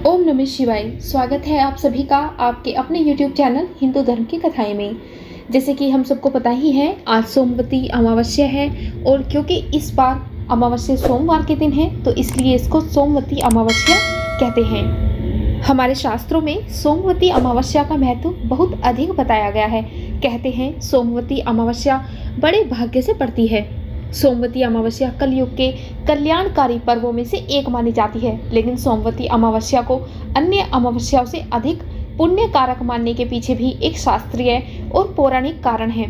ओम नमः शिवाय। स्वागत है आप सभी का आपके अपने YouTube चैनल हिंदू धर्म की कथाएं में। जैसे कि हम सबको पता ही है, आज सोमवती अमावस्या है और क्योंकि इस बार अमावस्या सोमवार के दिन है तो इसलिए इसको सोमवती अमावस्या कहते हैं। हमारे शास्त्रों में सोमवती अमावस्या का महत्व बहुत अधिक बताया गया है। कहते हैं सोमवती अमावस्या बड़े भाग्य से पड़ती है। सोमवती अमावस्या कलयुग के कल्याणकारी पर्वों में से एक मानी जाती है, लेकिन सोमवती अमावस्या को अन्य अमावस्याओं से अधिक पुण्य कारक मानने के पीछे भी एक शास्त्रीय और पौराणिक कारण है।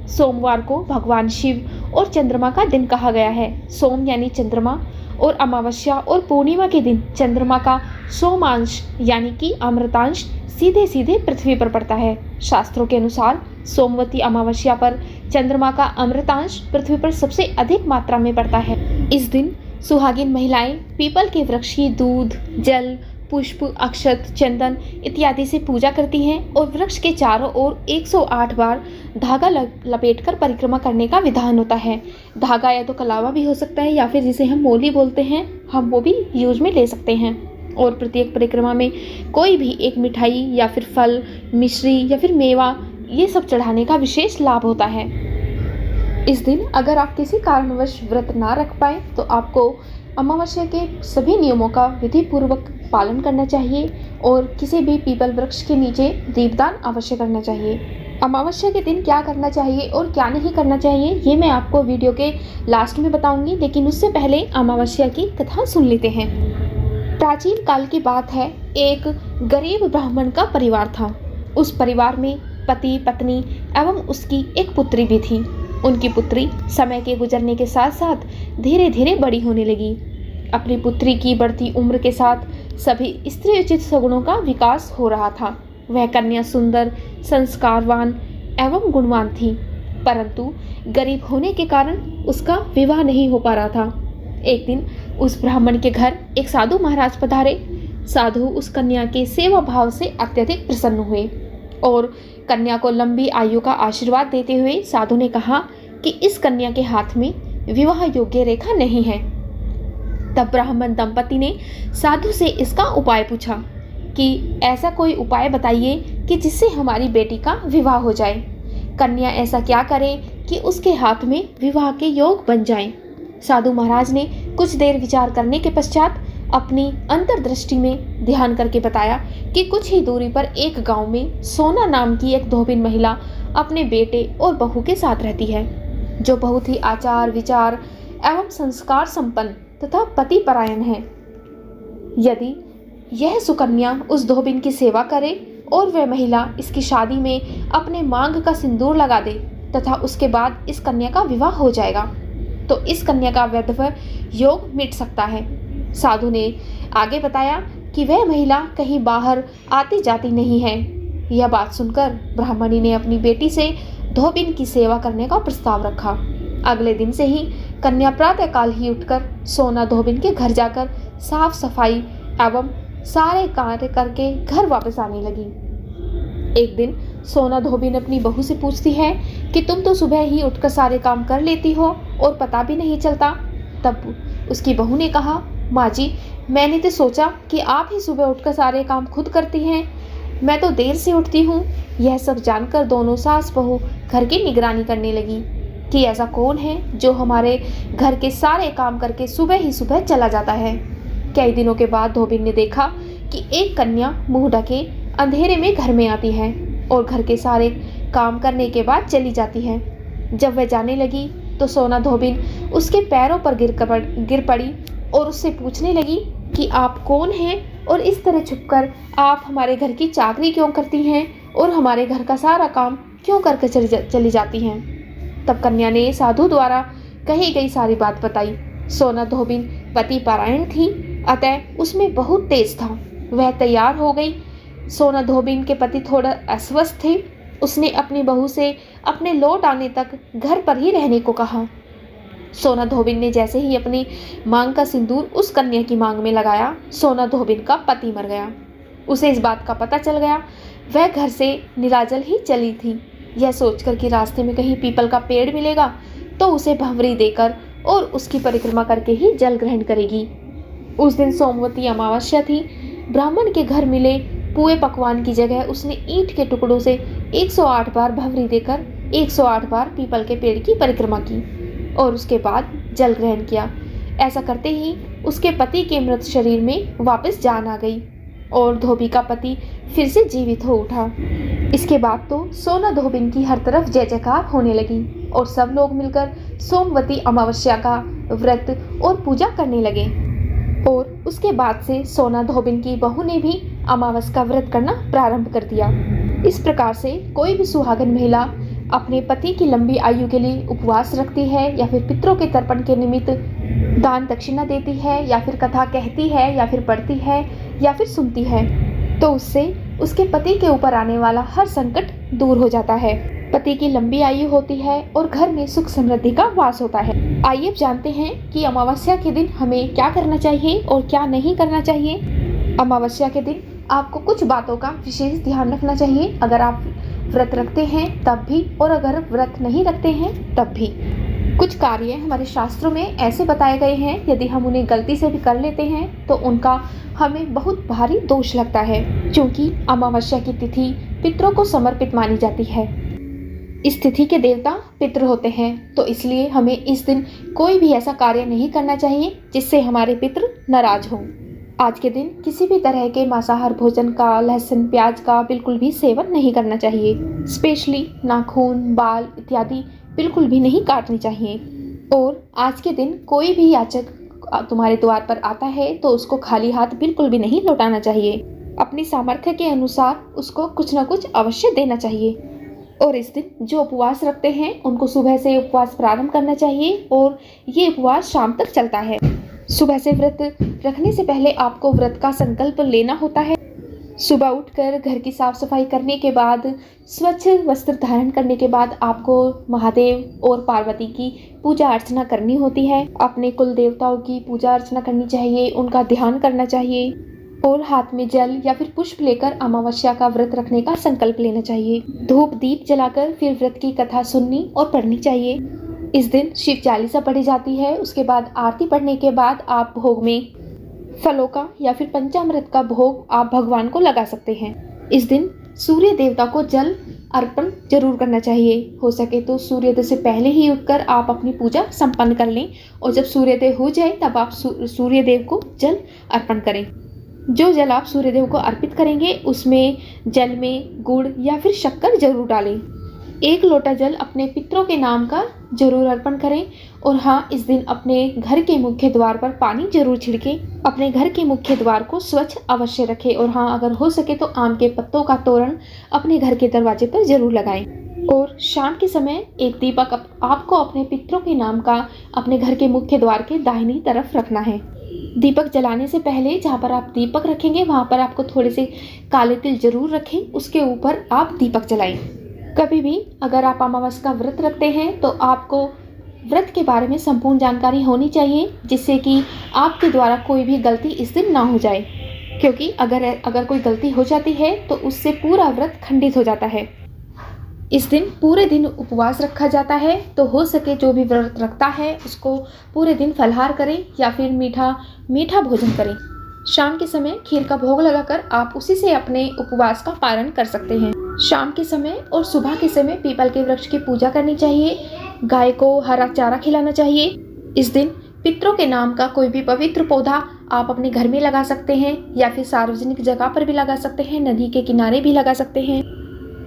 सोमवार को भगवान शिव और चंद्रमा का दिन कहा गया है। सोम यानी चंद्रमा और अमावस्या और पूर्णिमा के दिन चंद्रमा का सोमांश यानी कि अमृतांश सीधे सीधे पृथ्वी पर पड़ता है। शास्त्रों के अनुसार सोमवती अमावस्या पर चंद्रमा का अमृतांश पृथ्वी पर सबसे अधिक मात्रा में पड़ता है। इस दिन सुहागिन महिलाएं पीपल के वृक्ष की दूध, जल, पुष्प, अक्षत, चंदन इत्यादि से पूजा करती हैं और वृक्ष के चारों ओर 108 बार धागा लपेटकर परिक्रमा करने का विधान होता है। धागा या तो कलावा भी हो सकता है या फिर जिसे हम मोली बोलते हैं, हम वो भी यूज में ले सकते हैं। और प्रत्येक परिक्रमा में कोई भी एक मिठाई या फिर फल, मिश्री या फिर मेवा ये सब चढ़ाने का विशेष लाभ होता है। इस दिन अगर आप किसी कारणवश व्रत ना रख पाए तो आपको अमावस्या के सभी नियमों का विधि पूर्वक पालन करना चाहिए और किसी भी पीपल वृक्ष के नीचे दीपदान अवश्य करना चाहिए। अमावस्या के दिन क्या करना चाहिए और क्या नहीं करना चाहिए ये मैं आपको वीडियो के लास्ट में बताऊंगी, लेकिन उससे पहले अमावस्या की कथा सुन लेते हैं। प्राचीन काल की बात है, एक गरीब ब्राह्मण का परिवार था। उस परिवार में पति, पत्नी एवं उसकी एक पुत्री भी थी। उनकी पुत्री समय के गुजरने के साथ साथ धीरे धीरे बड़ी होने लगी। अपनी पुत्री की बढ़ती उम्र के साथ सभी स्त्रीउचित सगुणों का विकास हो रहा था। वह कन्या सुंदर, संस्कारवान एवं गुणवान थी, परंतु गरीब होने के कारण उसका विवाह नहीं हो पा रहा था। एक दिन उस ब्राह्मण के घर एक साधु महाराज पधारे। साधु उस कन्या के सेवा भाव से अत्यधिक प्रसन्न हुए और कन्या को लंबी आयु का आशीर्वाद देते हुए साधु ने कहा कि इस कन्या के हाथ में विवाह योग्य रेखा नहीं है। तब ब्राह्मण दंपति ने साधु से इसका उपाय पूछा कि ऐसा कोई उपाय बताइए कि जिससे हमारी बेटी का विवाह हो जाए। कन्या ऐसा क्या करे कि उसके हाथ में विवाह के योग बन जाएं। साधु महाराज ने कुछ देर विचार करने के पश्चात अपनी अंतर्दृष्टि में ध्यान करके बताया कि कुछ ही दूरी पर एक गांव में सोना नाम की एक धोबिन महिला अपने बेटे और बहू के साथ रहती है, जो बहुत ही आचार विचार एवं संस्कार संपन्न तथा पतिपरायण है। यदि यह सुकन्या उस धोबिन की सेवा करे और वह महिला इसकी शादी में अपने मांग का सिंदूर लगा दे तथा उसके बाद इस कन्या का विवाह हो जाएगा तो इस कन्या का वैधव्य योग मिट सकता है। साधु ने आगे बताया कि वह महिला कहीं बाहर आती जाती नहीं है। यह बात सुनकर ब्राह्मणी ने अपनी बेटी से धोबिन की सेवा करने का प्रस्ताव रखा। अगले दिन से ही कन्या प्रातःकाल ही उठकर सोना धोबिन के घर जाकर साफ सफाई एवं सारे कार्य करके घर वापस आने लगी। एक दिन सोना धोबिन अपनी बहू से पूछती है कि तुम तो सुबह ही उठकर सारे काम कर लेती हो और पता भी नहीं चलता। तब उसकी बहू ने कहा, माँ जी, मैंने तो सोचा कि आप ही सुबह उठकर सारे काम खुद करती हैं। मैं तो देर से उठती हूँ। यह सब जानकर दोनों सास बहू घर की निगरानी करने लगी कि ऐसा कौन है जो हमारे घर के सारे काम करके सुबह ही सुबह चला जाता है। कई दिनों के बाद धोबिन ने देखा कि एक कन्या मुंह ढके अंधेरे में घर में आती है और घर के सारे काम करने के बाद चली जाती है। जब वह जाने लगी तो सोना धोबिन उसके पैरों पर गिर पड़ी और उससे पूछने लगी कि आप कौन हैं और इस तरह छुपकर आप हमारे घर की चाकरी क्यों करती हैं और हमारे घर का सारा काम क्यों करके चली जाती हैं। तब कन्या ने साधु द्वारा कही गई सारी बात बताई। सोना धोबिन पति परायण थी, अतः उसमें बहुत तेज था। वह तैयार हो गई। सोना धोबिन के पति थोड़ा अस्वस्थ थे। उसने अपनी बहू से अपने लौट आने तक घर पर ही रहने को कहा। सोना धोबिन ने जैसे ही अपनी मांग का सिंदूर उस कन्या की मांग में लगाया, सोना धोबिन का पति मर गया। उसे इस बात का पता चल गया। वह घर से निराजल ही चली थी। यह सोचकर कि रास्ते में कहीं पीपल का पेड़ मिलेगा तो उसे भंवरी देकर और उसकी परिक्रमा करके ही जल ग्रहण करेगी। उस दिन सोमवती अमावस्या थी। ब्राह्मण के घर मिले पुए पकवान की जगह उसने ईंट के टुकड़ों से 108 बार भवरी देकर 108 बार पीपल के पेड़ की परिक्रमा की और उसके बाद जल ग्रहण किया। ऐसा करते ही उसके पति के मृत शरीर में वापस जान आ गई और धोबी का पति फिर से जीवित हो उठा। इसके बाद तो सोना धोबिन की हर तरफ जय जयकार होने लगी और सब लोग मिलकर सोमवती अमावस्या का व्रत और पूजा करने लगे। और उसके बाद से सोना धोबिन की बहू ने भी अमावस का व्रत करना प्रारंभ कर दिया। इस प्रकार से कोई भी सुहागन महिला अपने पति की लंबी आयु के लिए उपवास रखती है या फिर पितरों के तर्पण के निमित्त दान दक्षिणा देती है या फिर कथा कहती है या फिर पढ़ती है या फिर सुनती है, तो उससे उसके पति के ऊपर आने वाला हर संकट दूर हो जाता है, पति की लंबी आयु होती है और घर में सुख समृद्धि का वास होता है। आइए अब जानते हैं कि अमावस्या के दिन हमें क्या करना चाहिए और क्या नहीं करना चाहिए। अमावस्या के दिन आपको कुछ बातों का विशेष ध्यान रखना चाहिए, अगर आप व्रत रखते हैं तब भी और अगर व्रत नहीं रखते हैं तब भी। कुछ कार्य हमारे शास्त्रों में ऐसे बताए गए हैं, यदि हम उन्हें गलती से भी कर लेते हैं तो उनका हमें बहुत भारी दोष लगता है, क्योंकि अमावस्या की तिथि पितरों को समर्पित मानी जाती है। इस तिथि के देवता पितृ होते हैं, तो इसलिए हमें इस दिन कोई भी ऐसा कार्य नहीं करना चाहिए जिससे हमारे पितृ नाराज हों। आज के दिन किसी भी तरह के मांसाहार भोजन का, लहसुन प्याज का बिल्कुल भी सेवन नहीं करना चाहिए। स्पेशली नाखून, बाल इत्यादि बिल्कुल भी नहीं काटनी चाहिए। और आज के दिन कोई भी याचक तुम्हारे द्वार पर आता है तो उसको खाली हाथ बिल्कुल भी नहीं लौटाना चाहिए। अपनी सामर्थ्य के अनुसार उसको कुछ न कुछ अवश्य देना चाहिए। और इस दिन जो उपवास रखते हैं उनको सुबह से उपवास प्रारंभ करना चाहिए और ये उपवास शाम तक चलता है। सुबह से व्रत रखने से पहले आपको व्रत का संकल्प लेना होता है। सुबह उठकर घर की साफ सफाई करने के बाद, स्वच्छ वस्त्र धारण करने के बाद आपको महादेव और पार्वती की पूजा अर्चना करनी होती है। अपने कुल देवताओं की पूजा अर्चना करनी चाहिए, उनका ध्यान करना चाहिए और हाथ में जल या फिर पुष्प लेकर अमावस्या का व्रत रखने का संकल्प लेना चाहिए। धूप दीप जलाकर फिर व्रत की कथा सुननी और पढ़नी चाहिए। इस दिन शिव चालीसा पढ़ी जाती है। उसके बाद आरती पढ़ने के बाद आप भोग में फलों का या फिर पंचामृत का भोग आप भगवान को लगा सकते हैं। इस दिन सूर्य देवता को जल अर्पण जरूर करना चाहिए। हो सके तो सूर्योदय से पहले ही उठकर आप अपनी पूजा संपन्न कर लें और जब सूर्योदय हो जाए तब आप सूर्यदेव को जल अर्पण करें। जो जल आप सूर्यदेव को अर्पित करेंगे उसमें जल में गुड़ या फिर शक्कर जरूर डालें। 1 लोटा जल अपने पितरों के नाम का जरूर अर्पण करें। और हाँ, इस दिन अपने घर के मुख्य द्वार पर पानी जरूर छिड़कें। अपने घर के मुख्य द्वार को स्वच्छ अवश्य रखें। और हाँ, अगर हो सके तो आम के पत्तों का तोरण अपने घर के दरवाजे पर जरूर लगाएं। और शाम के समय एक दीपक आपको अपने पितरों के नाम का अपने घर के मुख्य द्वार के दाहिनी तरफ रखना है। दीपक जलाने से पहले जहाँ पर आप दीपक रखेंगे वहाँ पर आपको थोड़े से काले तिल जरूर रखें, उसके ऊपर आप दीपक जलाएं। कभी भी अगर आप अमावस्या का व्रत रखते हैं तो आपको व्रत के बारे में संपूर्ण जानकारी होनी चाहिए, जिससे कि आपके द्वारा कोई भी गलती इस दिन ना हो जाए, क्योंकि अगर कोई गलती हो जाती है तो उससे पूरा व्रत खंडित हो जाता है। इस दिन पूरे दिन उपवास रखा जाता है, तो हो सके जो भी व्रत रखता है उसको पूरे दिन फलाहार करें या फिर मीठा भोजन करें। शाम के समय खीर का भोग लगाकर आप उसी से अपने उपवास का पारण कर सकते हैं। शाम के समय और सुबह के समय पीपल के वृक्ष की पूजा करनी चाहिए। गाय को हरा चारा खिलाना चाहिए। इस दिन पितरों के नाम का कोई भी पवित्र पौधा आप अपने घर में लगा सकते हैं या फिर सार्वजनिक जगह पर भी लगा सकते हैं, नदी के किनारे भी लगा सकते हैं,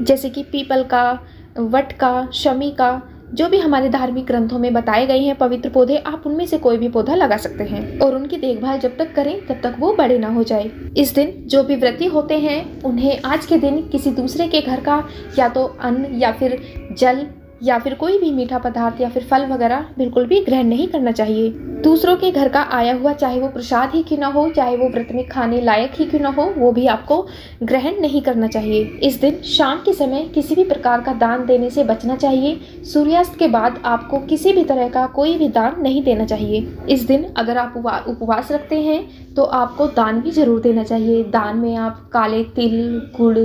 जैसे कि पीपल का, वट का, शमी का, जो भी हमारे धार्मिक ग्रंथों में बताए गए हैं पवित्र पौधे, आप उनमें से कोई भी पौधा लगा सकते हैं। और उनकी देखभाल जब तक करें तब तक वो बड़े ना हो जाए। इस दिन जो भी व्रती होते हैं उन्हें आज के दिन किसी दूसरे के घर का या तो अन्न या फिर जल या फिर कोई भी मीठा पदार्थ या फिर फल वगैरह बिल्कुल भी ग्रहण नहीं करना चाहिए। दूसरों के घर का आया हुआ, चाहे वो प्रसाद ही क्यों न हो, चाहे वो व्रत में खाने लायक ही क्यों न हो, वो भी आपको ग्रहण नहीं करना चाहिए। इस दिन शाम के समय किसी भी प्रकार का दान देने से बचना चाहिए। सूर्यास्त के बाद आपको किसी भी तरह का कोई भी दान नहीं देना चाहिए। इस दिन अगर आप उपवास रखते हैं तो आपको दान भी जरूर देना चाहिए। दान में आप काले तिल, गुड़,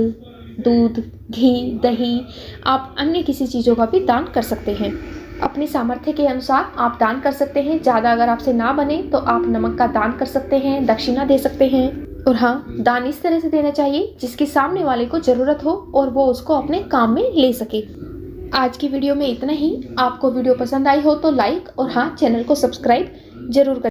दूध, घी, दही, आप अन्य किसी चीज़ों का भी दान कर सकते हैं। अपनी सामर्थ्य के अनुसार आप दान कर सकते हैं। ज़्यादा अगर आपसे ना बने तो आप नमक का दान कर सकते हैं, दक्षिणा दे सकते हैं। और हाँ, दान इस तरह से देना चाहिए जिसकी सामने वाले को ज़रूरत हो और वो उसको अपने काम में ले सके। आज की वीडियो में इतना ही। आपको वीडियो पसंद आई हो तो लाइक और हाँ, चैनल को सब्सक्राइब जरूर करें।